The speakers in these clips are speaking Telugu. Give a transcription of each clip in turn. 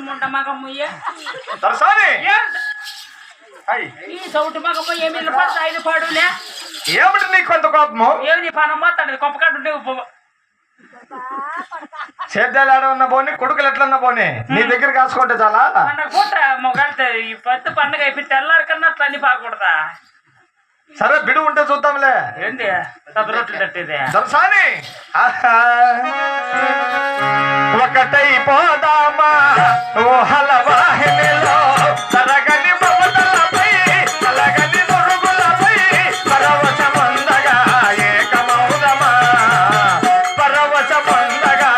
ముండ మగమ్మయ్య ఈ సౌటు మగమ్మ ఏమి పడితే ఆయన పాడులే ఏమిటి నీకు కొంత కోపము? ఏమి పనం పోతాడు కొప్పకాడు సేద్యాలు ఆడ ఉన్న పోనీ కొడుకులు ఎట్లన్నా పోనీ నీ దగ్గర కాసుకుంటే చాలా పండగ పూట మొగలితే ఈ పత్తి పండుగ అయిపోయి తెల్లారి కన్నా అట్లా అన్ని బాగకూడదా? సరే బిడు ఉంటే చూద్దాంలే. ఏంటి సబ్బు రొట్టెలు తట్టేదే దర్శాని ఒకటై పోదామా ఓహల వాహినిలో తరగని మమతలపై తలగని మురుగులపై పరవశమందగా ఏకమౌదమా పరవశమందగా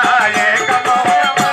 ఏకమౌదమా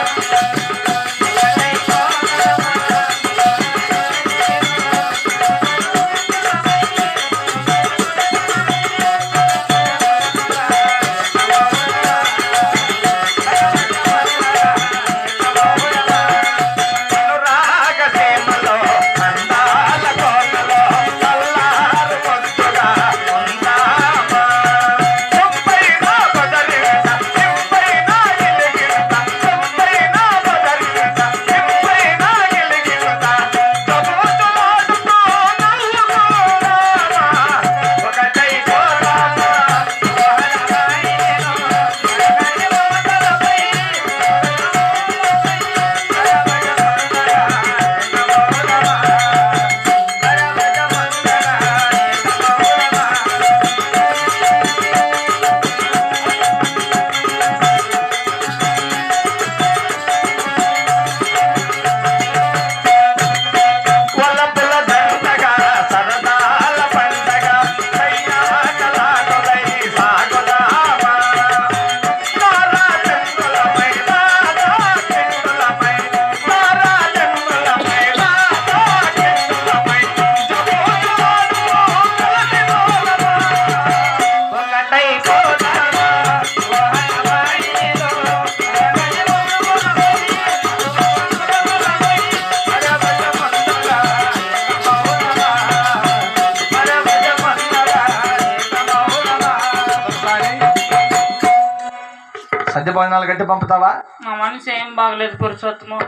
సద్య భోజనాలు గట్టి పంపుతావా? మా మనసు ఏం బాగలేదు పురుషోత్తము.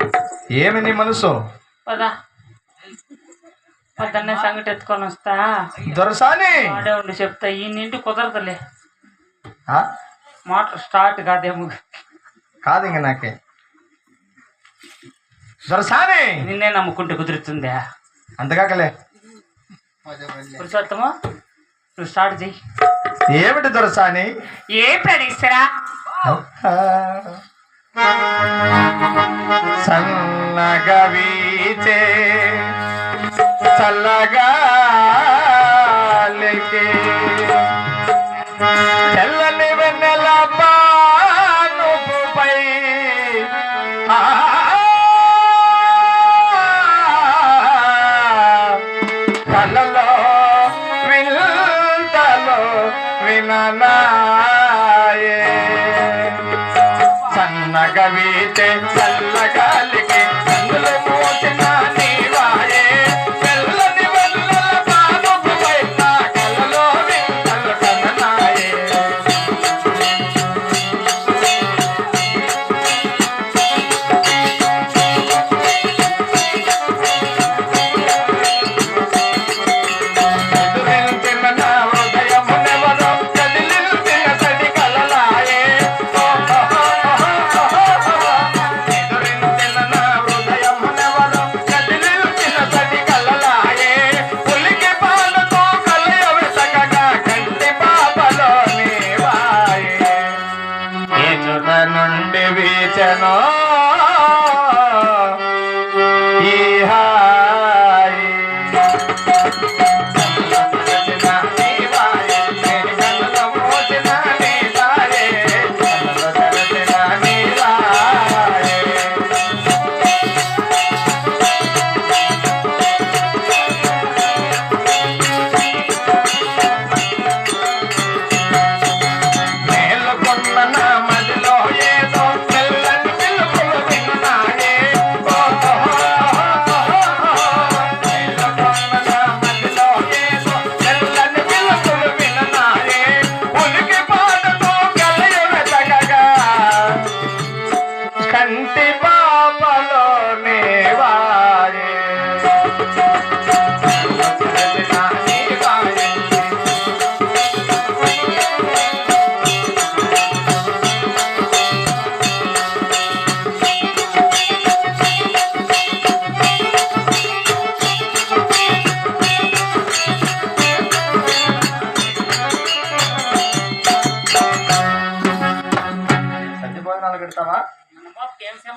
ఏమి నీ మనసు? పదా పొద్దున్నే సంగటి ఎత్తుకొని వస్తా దొరసాని ఆడే ఉండి చెప్తా. ఈ నింటి కుదరదులే ఆ? మోటార్ స్టార్ట్ కాదేమో కాదు ఇంక నాకే దొరసాని నిన్నే నమ్ముకుంటే కుదురుతుందా? అంతకాకలే పురుషోత్తము నువ్వు స్టార్ట్ చెయ్యి. ఏమిటి దొరసాని? ఏ ప్రణీసరా సన్నగా వీచే చల్లగా తెల్లని వెన్నెల పానుపై కలలో వింతలో విననాయే సన్నగా వీచే చల్లగాలికి అందులో మోసిన నీవాయే తెల్లని వెన్నెల పానుపై నా కలలో వింతలు కననాయే నుండి వీచనో ఈ హాయి మేలుకున్న నా మదిలో ఏదో తెల్లని పిలుపు పెడతావా? మన బాబుకి ఏం సమస్య